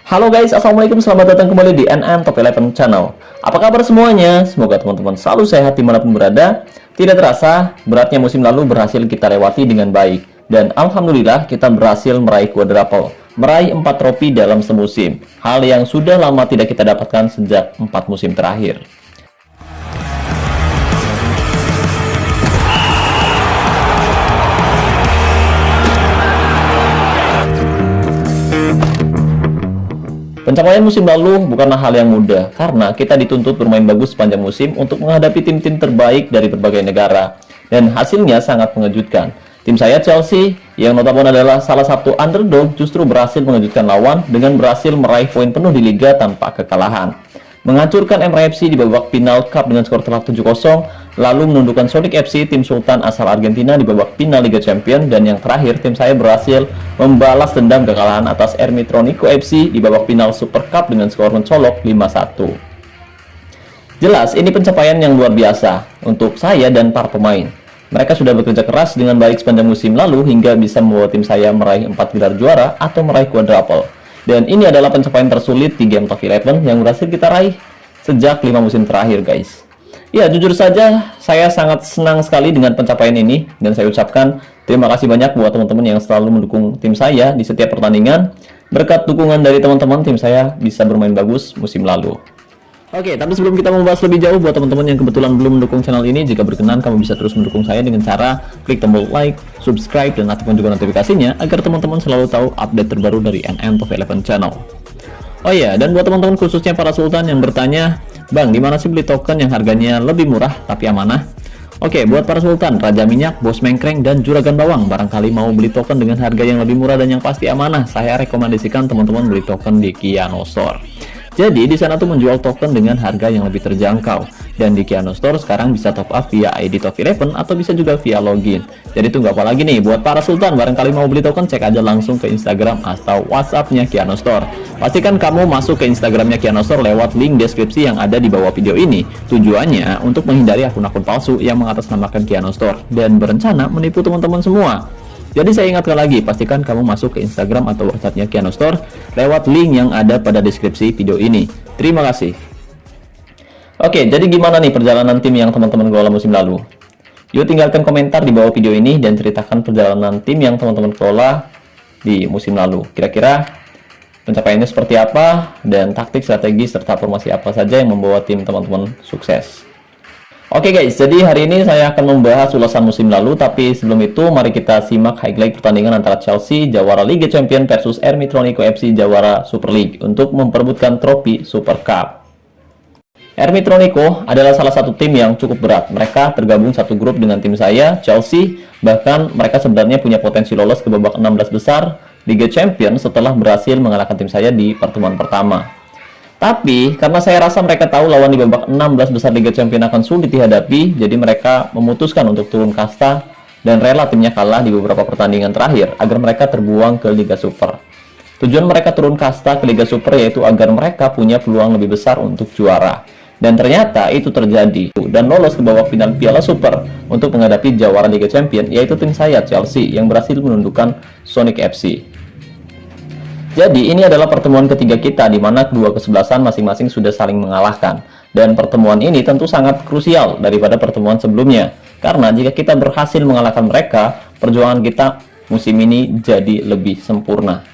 Halo guys, assalamualaikum, selamat datang kembali di NM Top 11 Channel. Apa kabar semuanya? Semoga teman-teman selalu sehat dimanapun berada. Tidak terasa, beratnya musim lalu berhasil kita lewati dengan baik. Dan Alhamdulillah kita berhasil meraih quadruple, meraih 4 trofi dalam semusim. Hal yang sudah lama tidak kita dapatkan sejak 4 musim terakhir. Pencapaian musim lalu bukanlah hal yang mudah, karena kita dituntut bermain bagus sepanjang musim untuk menghadapi tim-tim terbaik dari berbagai negara. Dan hasilnya sangat mengejutkan. Tim saya Chelsea, yang notabene adalah salah satu underdog, justru berhasil mengejutkan lawan dengan berhasil meraih poin penuh di Liga tanpa kekalahan. Menghancurkan MRFC di babak final Cup dengan skor telak 7-0, lalu menundukkan Sonic FC, tim Sultan asal Argentina, di babak final Liga Champions, dan yang terakhir tim saya berhasil membalas dendam kekalahan atas Ermitronico FC di babak final Super Cup dengan skor mencolok 5-1. Jelas, ini pencapaian yang luar biasa untuk saya dan para pemain. Mereka sudah bekerja keras dengan baik sepanjang musim lalu hingga bisa membawa tim saya meraih 4 gelar juara atau meraih quadruple. Dan ini adalah pencapaian tersulit di game Top 11 yang berhasil kita raih sejak 5 musim terakhir, guys. Ya, jujur saja, saya sangat senang sekali dengan pencapaian ini. Dan saya ucapkan terima kasih banyak buat teman-teman yang selalu mendukung tim saya di setiap pertandingan. Berkat dukungan dari teman-teman, tim saya bisa bermain bagus musim lalu. Oke, tapi sebelum kita membahas lebih jauh, buat teman-teman yang kebetulan belum mendukung channel ini, jika berkenan kamu bisa terus mendukung saya dengan cara klik tombol like, subscribe, dan aktifkan juga notifikasinya agar teman-teman selalu tahu update terbaru dari NM Top 11 Channel. Oh iya, dan buat teman-teman khususnya para sultan yang bertanya, Bang, di mana sih beli token yang harganya lebih murah tapi amanah? Oke, buat para sultan, Raja Minyak, Bos Mengkreng, dan Juragan Bawang, barangkali mau beli token dengan harga yang lebih murah dan yang pasti amanah, saya rekomendasikan teman-teman beli token di Kiano Store. Jadi di sana tuh menjual token dengan harga yang lebih terjangkau. Dan di Kiano Store sekarang bisa top up via ID Top 11 atau bisa juga via login. Jadi tunggu apa lagi nih, buat para sultan barangkali mau beli token, cek aja langsung ke Instagram atau WhatsApp-nya Kiano Store. Pastikan kamu masuk ke Instagramnya Kiano Store lewat link deskripsi yang ada di bawah video ini. Tujuannya untuk menghindari akun-akun palsu yang mengatasnamakan Kiano Store dan berencana menipu teman-teman semua. Jadi saya ingatkan lagi, pastikan kamu masuk ke Instagram atau WhatsApp-nya Kiano Store lewat link yang ada pada deskripsi video ini. Terima kasih. Oke, jadi gimana nih perjalanan tim yang teman-teman kelola musim lalu? Yuk tinggalkan komentar di bawah video ini dan ceritakan perjalanan tim yang teman-teman kelola di musim lalu. Kira-kira pencapaiannya seperti apa dan taktik, strategi, serta formasi apa saja yang membawa tim teman-teman sukses. Oke guys, jadi hari ini saya akan membahas ulasan musim lalu, tapi sebelum itu mari kita simak highlight pertandingan antara Chelsea, jawara Liga Champions, versus Ermitronico FC, jawara Super League, untuk memperebutkan trofi Super Cup. Ermitronico adalah salah satu tim yang cukup berat. Mereka tergabung satu grup dengan tim saya, Chelsea, bahkan mereka sebenarnya punya potensi lolos ke babak 16 besar Liga Champions setelah berhasil mengalahkan tim saya di pertemuan pertama. Tapi, karena saya rasa mereka tahu lawan di babak 16 besar Liga Champions akan sulit dihadapi, jadi mereka memutuskan untuk turun kasta dan rela timnya kalah di beberapa pertandingan terakhir agar mereka terbuang ke Liga Super. Tujuan mereka turun kasta ke Liga Super yaitu agar mereka punya peluang lebih besar untuk juara. Dan ternyata itu terjadi dan lolos ke babak final Piala Super untuk menghadapi jawara Liga Champions, yaitu tim saya Chelsea yang berhasil menundukkan Sonic FC. Jadi ini adalah pertemuan ketiga kita di mana kedua kesebelasan masing-masing sudah saling mengalahkan. Dan pertemuan ini tentu sangat krusial daripada pertemuan sebelumnya. Karena jika kita berhasil mengalahkan mereka, perjuangan kita musim ini jadi lebih sempurna.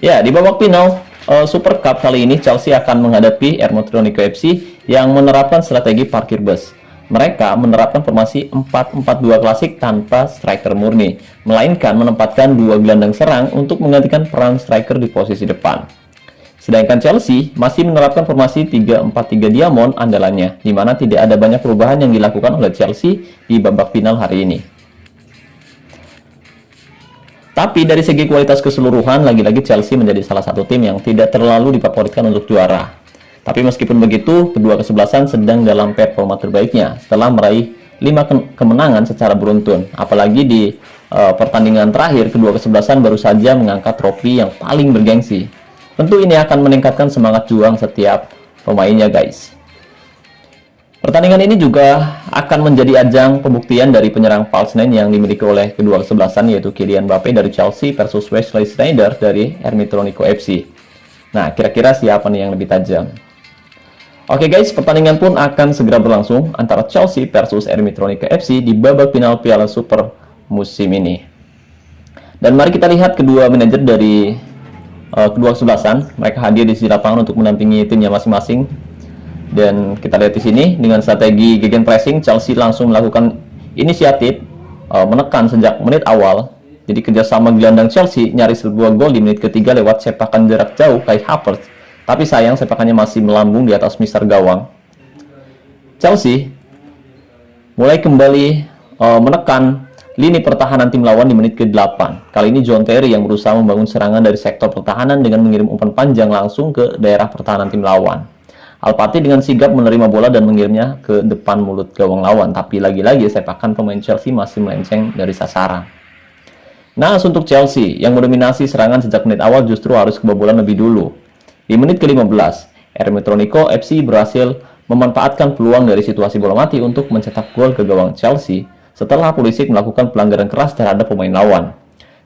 Ya, di babak final Super Cup kali ini Chelsea akan menghadapi Ermitronico FC yang menerapkan strategi parkir bus. Mereka menerapkan formasi 4-4-2 klasik tanpa striker murni, melainkan menempatkan dua gelandang serang untuk menggantikan peran striker di posisi depan. Sedangkan Chelsea masih menerapkan formasi 3-4-3 diamond andalannya, di mana tidak ada banyak perubahan yang dilakukan oleh Chelsea di babak final hari ini. Tapi dari segi kualitas keseluruhan, lagi-lagi Chelsea menjadi salah satu tim yang tidak terlalu difavoritkan untuk juara. Tapi meskipun begitu, kedua kesebelasan sedang dalam performa terbaiknya setelah meraih 5 kemenangan secara beruntun. Apalagi di pertandingan terakhir, kedua kesebelasan baru saja mengangkat trofi yang paling bergengsi. Tentu ini akan meningkatkan semangat juang setiap pemainnya, guys. Pertandingan ini juga akan menjadi ajang pembuktian dari penyerang false nine yang dimiliki oleh kedua kesebelasan, yaitu Kylian Mbappe dari Chelsea versus Wesley Sneijder dari Ermitronico FC. Nah, kira-kira siapa nih yang lebih tajam? Oke guys, pertandingan pun akan segera berlangsung antara Chelsea versus Ermitronica FC di babak final Piala Super musim ini. Dan mari kita lihat kedua manajer dari kedua kesebelasan. Mereka hadir di sisi lapangan untuk menampingi timnya masing-masing. Dan kita lihat di sini dengan strategi gegenpressing, Chelsea langsung melakukan inisiatif menekan sejak menit awal. Jadi kerjasama gelandang Chelsea nyaris sebuah gol di menit ketiga lewat sepakan jarak jauh Kai Havertz. Tapi sayang sepakannya masih melambung di atas mister gawang. Chelsea mulai kembali menekan lini pertahanan tim lawan di menit ke-8. Kali ini John Terry yang berusaha membangun serangan dari sektor pertahanan dengan mengirim umpan panjang langsung ke daerah pertahanan tim lawan. Al-Fati dengan sigap menerima bola dan mengirimnya ke depan mulut gawang lawan. Tapi lagi-lagi sepakan pemain Chelsea masih melenceng dari sasaran. Nah, untuk Chelsea yang mendominasi serangan sejak menit awal justru harus kebobolan lebih dulu. Di menit ke-15, Ermitronica FC berhasil memanfaatkan peluang dari situasi bola mati untuk mencetak gol ke gawang Chelsea setelah Pulisic melakukan pelanggaran keras terhadap pemain lawan.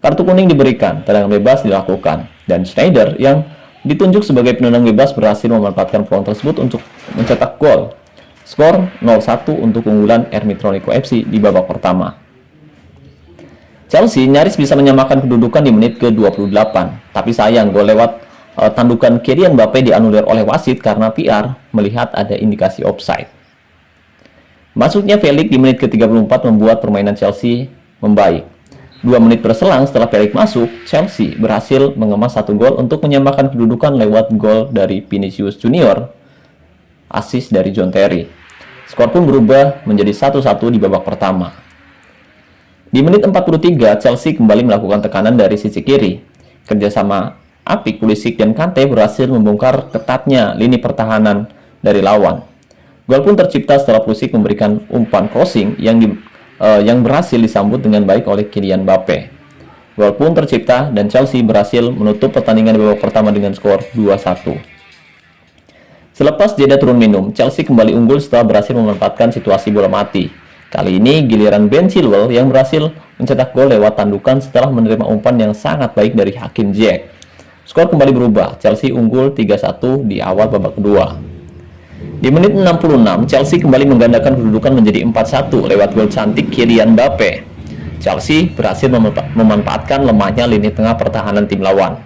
Kartu kuning diberikan, tendangan bebas dilakukan, dan Schneider yang ditunjuk sebagai penendang bebas berhasil memanfaatkan peluang tersebut untuk mencetak gol. Skor 0-1 untuk keunggulan Ermitronica FC di babak pertama. Chelsea nyaris bisa menyamakan kedudukan di menit ke-28, tapi sayang gol lewat tandukan Kylian Mbappe dianulir oleh wasit karena PR melihat ada indikasi offside. Masuknya Felix di menit ke-34 membuat permainan Chelsea membaik. 2 menit berselang setelah Felix masuk, Chelsea berhasil mengemas 1 gol untuk menyamakan kedudukan lewat gol dari Vinicius Junior, assist dari John Terry. Skor pun berubah menjadi 1-1 di babak pertama. Di menit 43, Chelsea kembali melakukan tekanan dari sisi kiri. Kerjasama apik Pulisic dan Kante berhasil membongkar ketatnya lini pertahanan dari lawan. Gol pun tercipta setelah Pulisic memberikan umpan crossing yang berhasil disambut dengan baik oleh Kylian Mbappe. Gol pun tercipta dan Chelsea berhasil menutup pertandingan di babak pertama dengan skor 2-1. Selepas jeda turun minum, Chelsea kembali unggul setelah berhasil memanfaatkan situasi bola mati. Kali ini giliran Ben Chilwell yang berhasil mencetak gol lewat tandukan setelah menerima umpan yang sangat baik dari Hakim Ziyech. Skor kembali berubah, Chelsea unggul 3-1 di awal babak kedua. Di menit 66, Chelsea kembali menggandakan kedudukan menjadi 4-1 lewat gol cantik Kylian Mbappe. Chelsea berhasil memanfaatkan lemahnya lini tengah pertahanan tim lawan.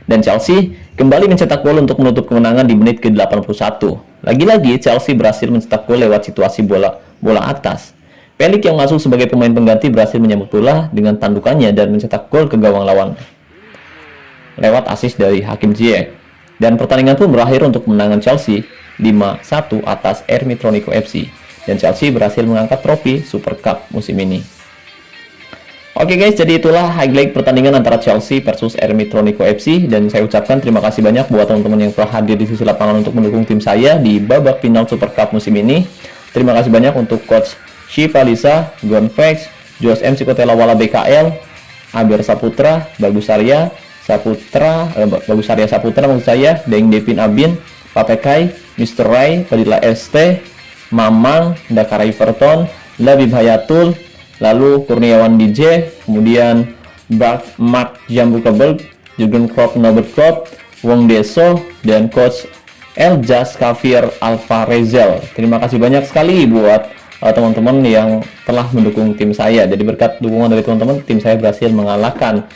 Dan Chelsea kembali mencetak gol untuk menutup kemenangan di menit ke-81. Lagi-lagi Chelsea berhasil mencetak gol lewat situasi bola atas. Felix yang masuk sebagai pemain pengganti berhasil menyambut bola dengan tandukannya dan mencetak gol ke gawang lawan lewat assist dari Hakim Ziyech. Dan pertandingan pun berakhir untuk kemenangan Chelsea 5-1 atas Ermitronica FC. Dan Chelsea berhasil mengangkat trofi Super Cup musim ini. Oke guys, jadi itulah highlight pertandingan antara Chelsea versus Ermitronica FC. Dan saya ucapkan terima kasih banyak buat teman-teman yang telah hadir di sisi lapangan untuk mendukung tim saya di babak final Super Cup musim ini. Terima kasih banyak untuk Coach Shiva Lisa, Gonvex, Jos M. Sikotela Wala BKL, Aber Saputra, Bagus Arya Saputra maksud saya, Deng Devin Abin, Papekai, Mr. Rai, Padilla ST, Mamang, Dakar Everton, Labib Hayatul, lalu Kurniawan DJ, kemudian Mark Jambu Kabel, Jurgen Klopp, Norbert Klopp, Wong Deso, dan Coach Eljas Kafir Alvarezal. Terima kasih banyak sekali buat teman-teman yang telah mendukung tim saya. Jadi berkat dukungan dari teman-teman, tim saya berhasil mengalahkan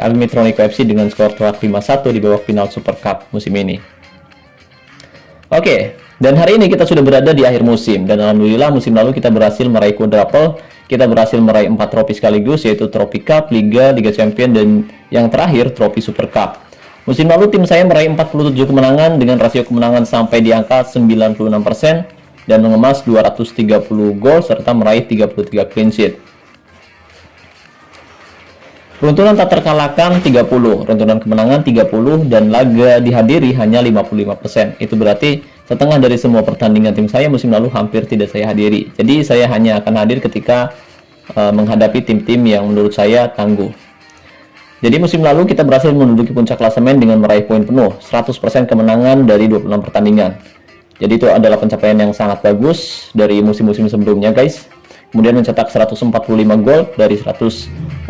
Ermitronica FC dengan skor telak 5-1 di babak final Super Cup musim ini. Oke, dan hari ini kita sudah berada di akhir musim, dan alhamdulillah musim lalu kita berhasil meraih quadruple. Kita berhasil meraih 4 trofi sekaligus, yaitu trofi Cup, Liga Champion, dan yang terakhir trofi Super Cup. Musim lalu tim saya meraih 47 kemenangan dengan rasio kemenangan sampai di angka 96% dan mengemas 230 gol serta meraih 33 clean sheet. Runtunan tak terkalahkan 30, runtunan kemenangan 30, dan laga dihadiri hanya 55%. Itu berarti setengah dari semua pertandingan tim saya musim lalu hampir tidak saya hadiri. Jadi saya hanya akan hadir ketika menghadapi tim-tim yang menurut saya tangguh. Jadi musim lalu kita berhasil menduduki puncak klasemen dengan meraih poin penuh, 100% kemenangan dari 26 pertandingan. Jadi itu adalah pencapaian yang sangat bagus dari musim-musim sebelumnya guys. Kemudian mencetak 145 gol dari 145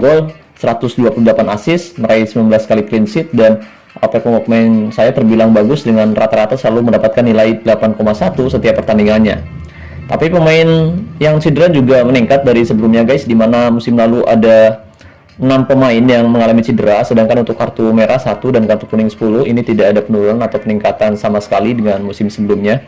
gol, 128 assist, meraih 19 kali clean sheet, dan pemain saya terbilang bagus dengan rata-rata selalu mendapatkan nilai 8,1 setiap pertandingannya. Tapi pemain yang cedera juga meningkat dari sebelumnya guys, di mana musim lalu ada 6 pemain yang mengalami cedera, sedangkan untuk kartu merah 1 dan kartu kuning 10 ini tidak ada penurunan atau peningkatan sama sekali dengan musim sebelumnya.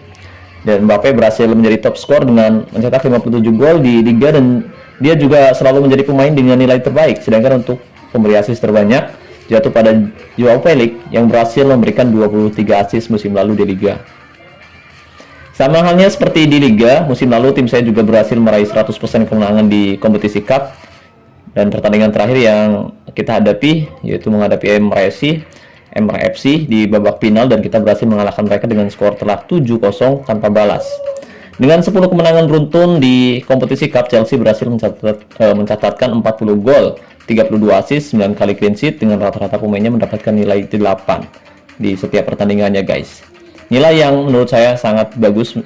Dan Mbappe berhasil menjadi top skor dengan mencetak 57 gol di Liga, dan dia juga selalu menjadi pemain dengan nilai terbaik. Sedangkan untuk pemberi assist terbanyak jatuh pada Joao Felix yang berhasil memberikan 23 assist musim lalu di Liga. Sama halnya seperti di Liga, musim lalu tim saya juga berhasil meraih 100% kemenangan di kompetisi Cup. Dan pertandingan terakhir yang kita hadapi yaitu menghadapi MRFC di babak final, dan kita berhasil mengalahkan mereka dengan skor telak 7-0 tanpa balas. Dengan 10 kemenangan beruntun di kompetisi Cup, Chelsea berhasil mencatatkan 40 gol, 32 assist, 9 kali clean sheet, dengan rata-rata pemainnya mendapatkan nilai 8 di setiap pertandingannya guys. Nilai yang menurut saya sangat bagus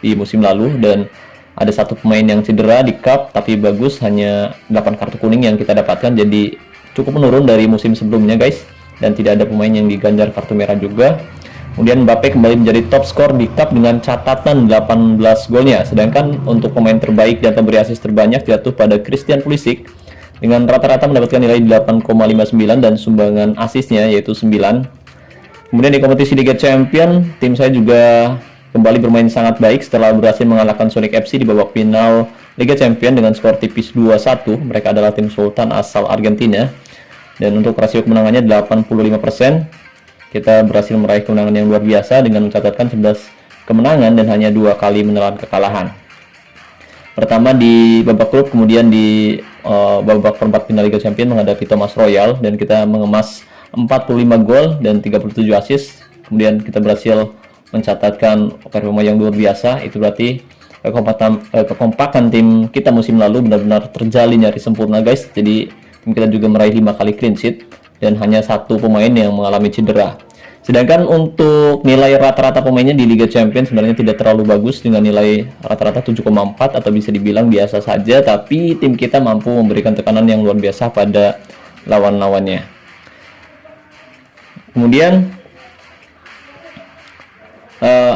di musim lalu, dan ada satu pemain yang cedera di Cup tapi bagus, hanya 8 kartu kuning yang kita dapatkan, jadi cukup menurun dari musim sebelumnya guys, dan tidak ada pemain yang diganjar kartu merah juga. Kemudian Mbappe kembali menjadi top skor di Cup dengan catatan 18 golnya, sedangkan untuk pemain terbaik dan pemberi assist terbanyak jatuh pada Christian Pulisic dengan rata-rata mendapatkan nilai 8,59 dan sumbangan assistnya yaitu 9. Kemudian di kompetisi Liga Champion, tim saya juga kembali bermain sangat baik setelah berhasil mengalahkan Sonic FC di babak final Liga Champion dengan skor tipis 2-1. Mereka adalah tim sultan asal Argentina, dan untuk rasio kemenangannya 85%. Kita berhasil meraih kemenangan yang luar biasa dengan mencatatkan 11 kemenangan dan hanya 2 kali menelan kekalahan. Pertama di babak grup, kemudian di babak perempat final Liga Champions menghadapi Thomas Royal, dan kita mengemas 45 gol dan 37 assist. Kemudian kita berhasil mencatatkan performa yang luar biasa. Itu berarti kekompakan tim kita musim lalu benar-benar terjalin nyaris sempurna guys. Jadi tim kita juga meraih 5 kali clean sheet dan hanya 1 pemain yang mengalami cedera. Sedangkan untuk nilai rata-rata pemainnya di Liga Champions sebenarnya tidak terlalu bagus dengan nilai rata-rata 7,4 atau bisa dibilang biasa saja, tapi tim kita mampu memberikan tekanan yang luar biasa pada lawan-lawannya. Kemudian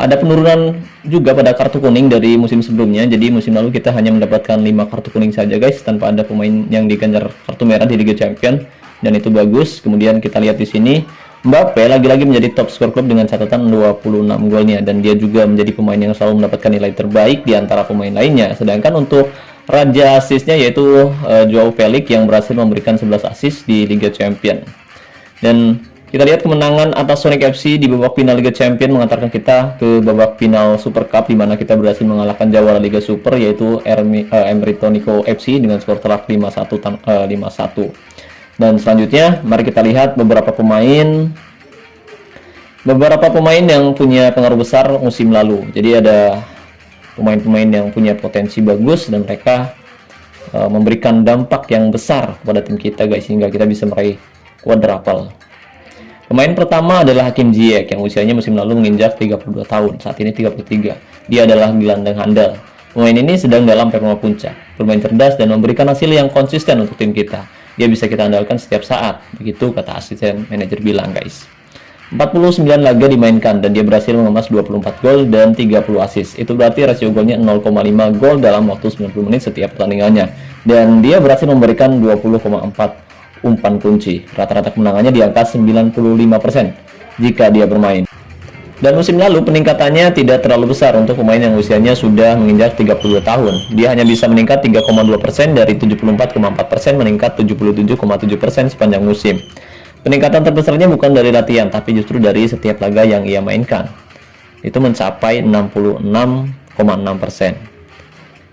ada penurunan juga pada kartu kuning dari musim sebelumnya. Jadi musim lalu kita hanya mendapatkan 5 kartu kuning saja guys, tanpa ada pemain yang diganjar kartu merah di Liga Champions, dan itu bagus. Kemudian kita lihat di sini Mbappe lagi-lagi menjadi top skor klub dengan catatan 26 golnya, dan dia juga menjadi pemain yang selalu mendapatkan nilai terbaik di antara pemain lainnya. Sedangkan untuk raja asisnya yaitu Joao Felix yang berhasil memberikan 11 assist di Liga Champions. Dan kita lihat kemenangan atas Sonic FC di babak final Liga Champions mengantarkan kita ke babak final Super Cup, di mana kita berhasil mengalahkan jawara Liga Super yaitu Emerytonico FC dengan skor telak 5-1. Dan selanjutnya mari kita lihat beberapa pemain yang punya pengaruh besar musim lalu. Jadi ada pemain-pemain yang punya potensi bagus dan mereka memberikan dampak yang besar kepada tim kita guys, sehingga kita bisa meraih quadruple. Pemain pertama adalah Hakim Ziyech yang usianya musim lalu menginjak 32 tahun, saat ini 33. Dia adalah gelandang handal. Pemain ini sedang dalam performa puncak, bermain cerdas dan memberikan hasil yang konsisten untuk tim kita. Dia bisa kita andalkan setiap saat, begitu kata asisten manajer bilang guys. 49 laga dimainkan dan dia berhasil mengemas 24 gol dan 30 assist. Itu berarti rasio golnya 0,5 gol dalam waktu 90 menit setiap pertandingannya. Dan dia berhasil memberikan 20,4 umpan kunci. Rata-rata kemenangannya di angka 95% jika dia bermain. Dan musim lalu peningkatannya tidak terlalu besar untuk pemain yang usianya sudah menginjak 32 tahun. Dia hanya bisa meningkat 3,2% dari 74,4% meningkat 77,7% sepanjang musim. Peningkatan terbesarnya bukan dari latihan, tapi justru dari setiap laga yang ia mainkan. Itu mencapai 66,6%.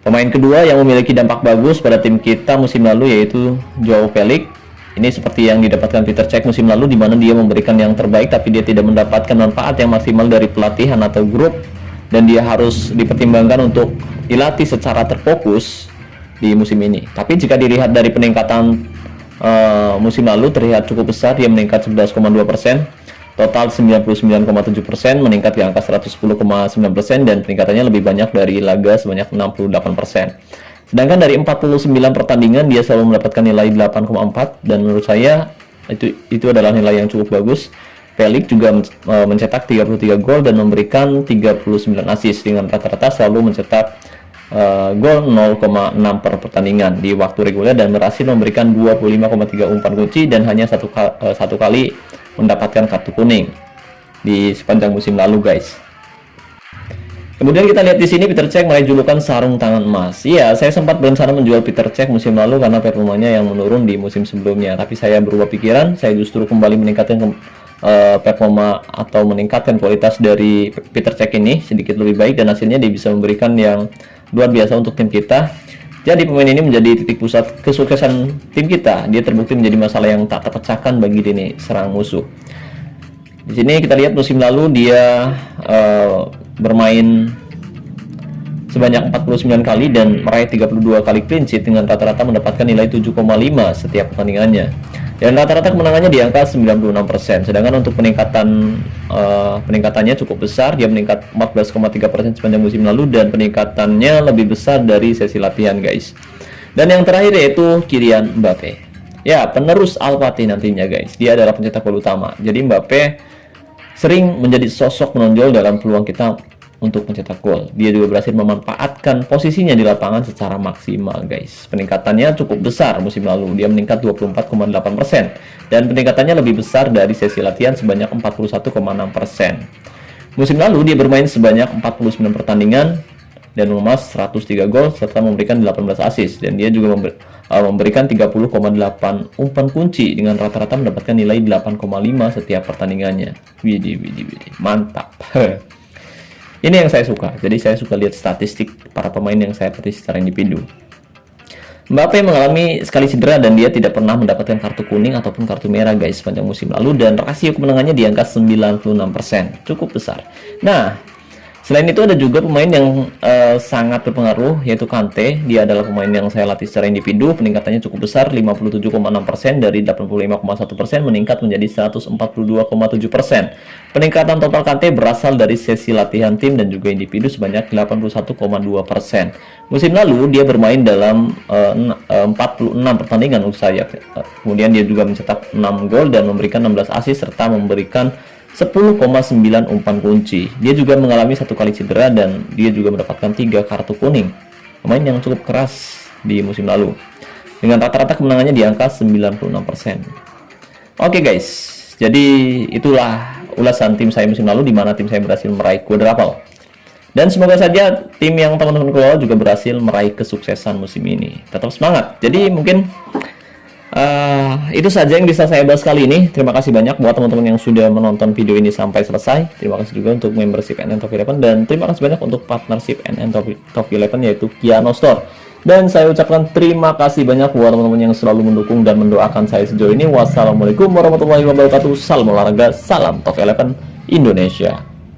Pemain kedua yang memiliki dampak bagus pada tim kita musim lalu yaitu Joao Felix. Ini seperti yang didapatkan Peter Cech musim lalu, di mana dia memberikan yang terbaik tapi dia tidak mendapatkan manfaat yang maksimal dari pelatihan atau grup, dan dia harus dipertimbangkan untuk dilatih secara terfokus di musim ini. Tapi jika dilihat dari peningkatan musim lalu terlihat cukup besar, dia meningkat 11,2%, total 99,7%, meningkat di angka 110,9%, dan peningkatannya lebih banyak dari laga sebanyak 68%. Sedangkan dari 49 pertandingan dia selalu mendapatkan nilai 8,4, dan menurut saya itu adalah nilai yang cukup bagus. Felix juga mencetak 33 gol dan memberikan 39 assist dengan rata-rata selalu mencetak gol 0,6 per pertandingan di waktu reguler dan berhasil memberikan 25,3 umpan kunci dan hanya satu kali mendapatkan kartu kuning di sepanjang musim lalu, guys. Kemudian kita lihat di sini Peter Cech meraih julukan sarung tangan emas. Iya, saya sempat berencana menjual Peter Cech musim lalu karena performanya yang menurun di musim sebelumnya. Tapi saya berubah pikiran, saya justru kembali meningkatkan performa atau meningkatkan kualitas dari Peter Cech ini sedikit lebih baik, dan hasilnya dia bisa memberikan yang luar biasa untuk tim kita. Jadi pemain ini menjadi titik pusat kesuksesan tim kita. Dia terbukti menjadi masalah yang tak terpecahkan bagi lini serang musuh. Di sini kita lihat musim lalu dia bermain sebanyak 49 kali dan meraih 32 kali clean sheet dengan rata-rata mendapatkan nilai 7,5 setiap pertandingannya. Dan rata-rata kemenangannya di angka 96%. Sedangkan untuk peningkatannya cukup besar, dia meningkat 14,3% sepanjang musim lalu dan peningkatannya lebih besar dari sesi latihan, guys. Dan yang terakhir yaitu Kylian Mbappe. Ya, penerus Al-Fatih nantinya, guys. Dia adalah pencetak gol utama. Jadi Mbappe sering menjadi sosok menonjol dalam peluang kita untuk mencetak gol. Dia juga berhasil memanfaatkan posisinya di lapangan secara maksimal, guys. Peningkatannya cukup besar musim lalu. Dia meningkat 24,8% dan peningkatannya lebih besar dari sesi latihan sebanyak 41,6%. Musim lalu dia bermain sebanyak 49 pertandingan dan mengemas 103 gol serta memberikan 18 assist, dan dia juga memberikan 30,8 umpan kunci dengan rata-rata mendapatkan nilai 8,5 setiap pertandingannya. Widih, mantap. Ini yang saya suka. Jadi saya suka lihat statistik para pemain yang saya petik secara individu. Mbappe mengalami sekali cedera dan dia tidak pernah mendapatkan kartu kuning ataupun kartu merah, guys, sepanjang musim lalu, dan rasio kemenangannya di angka 96%. Cukup besar. Nah, selain itu ada juga pemain yang sangat berpengaruh, yaitu Kante. Dia adalah pemain yang saya latih secara individu. Peningkatannya cukup besar, 57,6% dari 85,1% meningkat menjadi 142,7%. Peningkatan total Kante berasal dari sesi latihan tim dan juga individu sebanyak 81,2%. Musim lalu dia bermain dalam 46 pertandingan usai. Kemudian dia juga mencetak 6 gol dan memberikan 16 assist serta memberikan 10,9 umpan kunci. Dia juga mengalami satu kali cedera dan dia juga mendapatkan 3 kartu kuning. Pemain yang cukup keras di musim lalu. Dengan rata-rata kemenangannya di angka 96%. Oke, guys, jadi itulah ulasan tim saya musim lalu, di mana tim saya berhasil meraih quadruple. Dan semoga saja tim yang teman-teman kelola juga berhasil meraih kesuksesan musim ini. Tetap semangat. Jadi mungkin itu saja yang bisa saya bahas kali ini. Terima kasih banyak buat teman-teman yang sudah menonton video ini sampai selesai. Terima kasih juga untuk membership NN Top 11, dan terima kasih banyak untuk partnership NN Top 11 yaitu Kiano Store. Dan saya ucapkan terima kasih banyak buat teman-teman yang selalu mendukung dan mendoakan saya sejauh ini. Wassalamualaikum warahmatullahi wabarakatuh. Salam olahraga, salam Top 11 Indonesia.